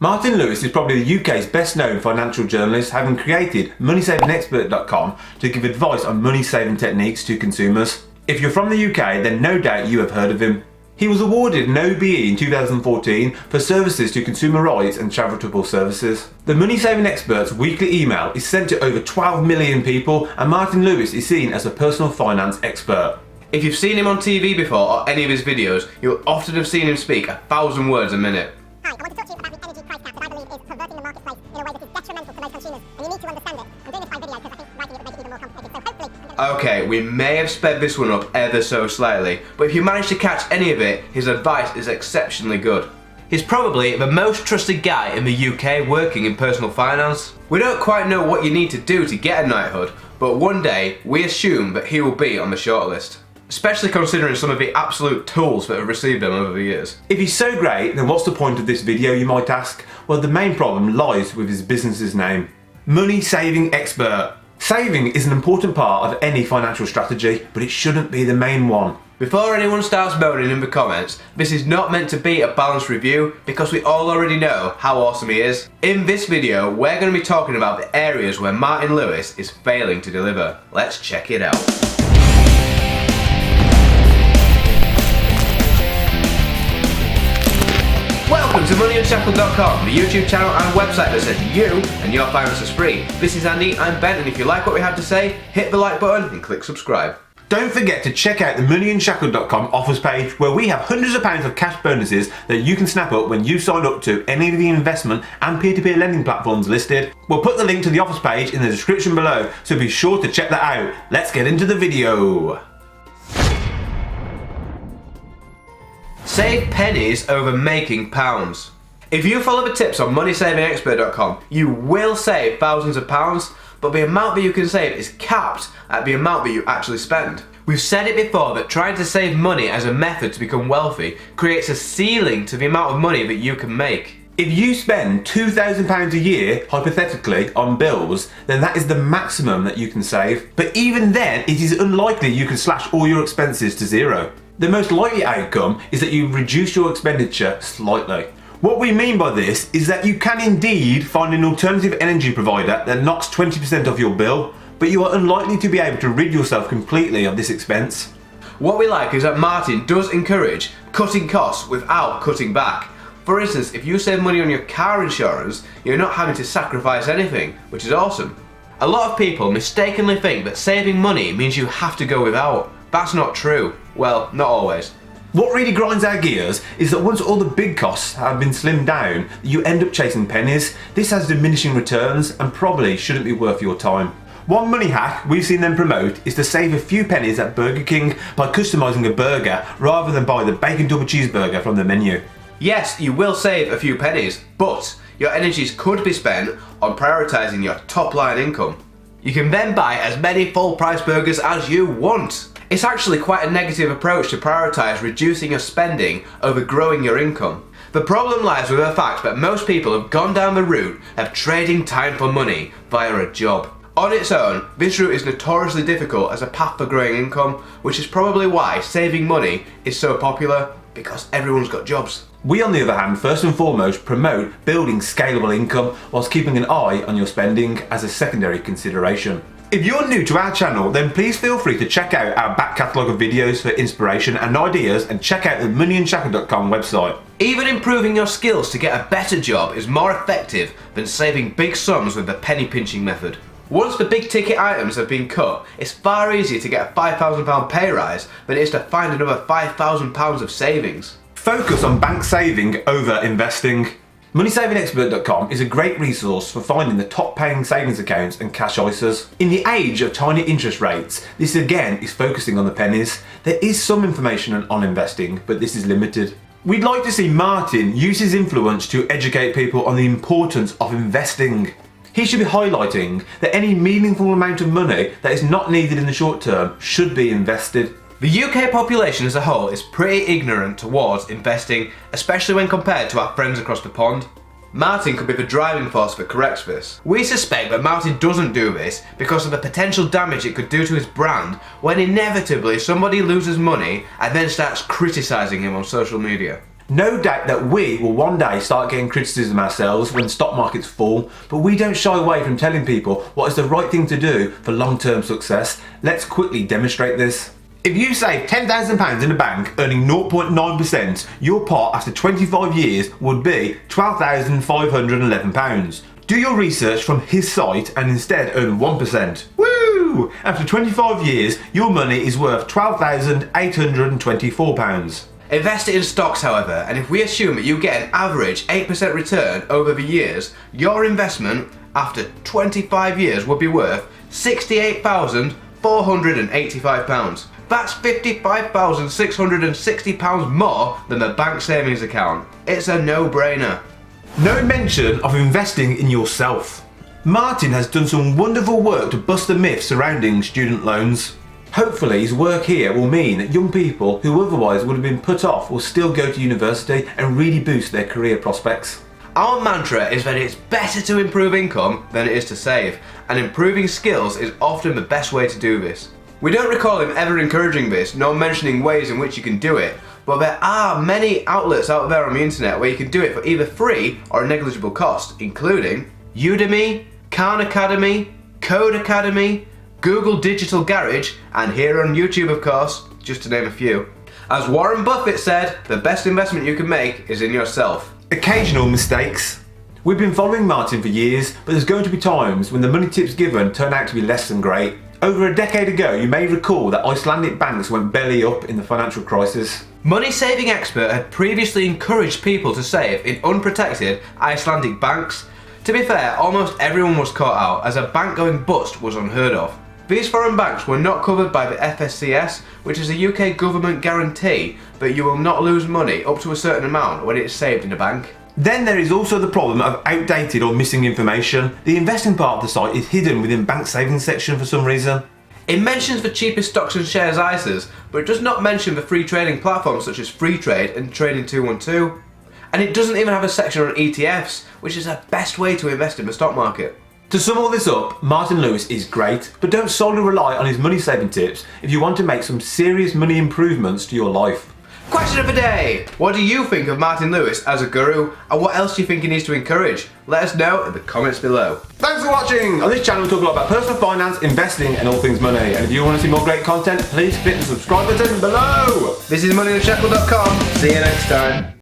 Martin Lewis is probably the UK's best known financial journalist, having created moneysavingexpert.com to give advice on money saving techniques to consumers. If you're from the UK, then no doubt you have heard of him. He was awarded an OBE in 2014 for services to consumer rights and charitable services. The Money Saving Expert's weekly email is sent to over 12 million people, and Martin Lewis is seen as a personal finance expert. If you've seen him on TV before or any of his videos, you'll often have seen him speak 1,000 words a minute. Hi, I want to talk to you about the energy price cap that I believe is perverting the marketplace in a way that is detrimental to most consumers, and you need to understand it. I'm doing this by video because I think writing it would make it even more complicated, so hopefully... Okay, we may have sped this one up ever so slightly, but if you manage to catch any of it, his advice is exceptionally good. He's probably the most trusted guy in the UK working in personal finance. We don't quite know what you need to do to get a knighthood, but one day we assume that he will be on the shortlist. Especially considering some of the absolute tools that have received him over the years. If he's so great, then what's the point of this video, you might ask? Well, the main problem lies with his business's name. Money Saving Expert. Saving is an important part of any financial strategy, but it shouldn't be the main one. Before anyone starts moaning in the comments, this is not meant to be a balanced review because we all already know how awesome he is. In this video, we're going to be talking about the areas where Martin Lewis is failing to deliver. Let's check it out. Welcome to Unshackled.com, the YouTube channel and website that says you and your finance is free. This is Andy, I'm Ben, and if you like what we have to say, hit the like button and click subscribe. Don't forget to check out the Unshackled.com offers page, where we have hundreds of pounds of cash bonuses that you can snap up when you sign up to any of the investment and peer-to-peer lending platforms listed. We'll put the link to the offers page in the description below, so be sure to check that out. Let's get into the video. Save pennies over making pounds. If you follow the tips on moneysavingexpert.com, you will save thousands of pounds, but the amount that you can save is capped at the amount that you actually spend. We've said it before that trying to save money as a method to become wealthy creates a ceiling to the amount of money that you can make. If you spend £2,000 a year, hypothetically, on bills, then that is the maximum that you can save. But even then, it is unlikely you can slash all your expenses to zero. The most likely outcome is that you reduce your expenditure slightly. What we mean by this is that you can indeed find an alternative energy provider that knocks 20% off your bill, but you are unlikely to be able to rid yourself completely of this expense. What we like is that Martin does encourage cutting costs without cutting back. For instance, if you save money on your car insurance, you're not having to sacrifice anything, which is awesome. A lot of people mistakenly think that saving money means you have to go without. That's not true. Well, not always. What really grinds our gears is that once all the big costs have been slimmed down, you end up chasing pennies. This has diminishing returns and probably shouldn't be worth your time. One money hack we've seen them promote is to save a few pennies at Burger King by customising a burger rather than buy the bacon double cheeseburger from the menu. Yes, you will save a few pennies, but your energies could be spent on prioritising your top line income. You can then buy as many full price burgers as you want. It's actually quite a negative approach to prioritise reducing your spending over growing your income. The problem lies with the fact that most people have gone down the route of trading time for money via a job. On its own, this route is notoriously difficult as a path for growing income, which is probably why saving money is so popular, because everyone's got jobs. We, on the other hand, first and foremost promote building scalable income whilst keeping an eye on your spending as a secondary consideration. If you're new to our channel, then please feel free to check out our back catalogue of videos for inspiration and ideas, and check out the moneyandshackle.com website. Even improving your skills to get a better job is more effective than saving big sums with the penny pinching method. Once the big ticket items have been cut, it's far easier to get a £5,000 pay rise than it is to find another £5,000 of savings. Focus on bank saving over investing. MoneySavingExpert.com is a great resource for finding the top paying savings accounts and cash ISAs. In the age of tiny interest rates, this again is focusing on the pennies. There is some information on investing, but this is limited. We'd like to see Martin use his influence to educate people on the importance of investing. He should be highlighting that any meaningful amount of money that is not needed in the short term should be invested. The UK population as a whole is pretty ignorant towards investing, especially when compared to our friends across the pond. Martin could be the driving force that corrects this. We suspect that Martin doesn't do this because of the potential damage it could do to his brand when inevitably somebody loses money and then starts criticising him on social media. No doubt that we will one day start getting criticism ourselves when stock markets fall, but we don't shy away from telling people what is the right thing to do for long-term success. Let's quickly demonstrate this. If you save £10,000 in a bank earning 0.9%, your pot after 25 years would be £12,511. Do your research from his site and instead earn 1%. Woo! After 25 years, your money is worth £12,824. Invest it in stocks, however, and if we assume that you get an average 8% return over the years, your investment after 25 years would be worth £68,485. That's £55,660 more than the bank savings account. It's a no-brainer. No mention of investing in yourself. Martin has done some wonderful work to bust the myth surrounding student loans. Hopefully his work here will mean that young people who otherwise would have been put off will still go to university and really boost their career prospects. Our mantra is that it's better to improve income than it is to save, and improving skills is often the best way to do this. We don't recall him ever encouraging this, nor mentioning ways in which you can do it, but there are many outlets out there on the internet where you can do it for either free or a negligible cost, including Udemy, Khan Academy, Code Academy, Google Digital Garage, and here on YouTube, of course, just to name a few. As Warren Buffett said, the best investment you can make is in yourself. Occasional mistakes. We've been following Martin for years, but there's going to be times when the money tips given turn out to be less than great. Over a decade ago, you may recall that Icelandic banks went belly up in the financial crisis. Money saving expert had previously encouraged people to save in unprotected Icelandic banks. To be fair, almost everyone was caught out, as a bank going bust was unheard of. These foreign banks were not covered by the FSCS, which is a UK government guarantee that you will not lose money up to a certain amount when it is saved in a bank. Then there is also the problem of outdated or missing information. The investing part of the site is hidden within bank savings section for some reason. It mentions the cheapest stocks and shares ISAs, but it does not mention the free trading platforms such as Free Trade and Trading 212. And it doesn't even have a section on ETFs, which is the best way to invest in the stock market. To sum all this up, Martin Lewis is great, but don't solely rely on his money saving tips if you want to make some serious money improvements to your life. Question of the day! What do you think of Martin Lewis as a guru, and what else do you think he needs to encourage? Let us know in the comments below. Thanks for watching! On this channel we talk a lot about personal finance, investing and all things money. And if you want to see more great content, please click the subscribe button below! This is moaning.unshackled.com. See you next time.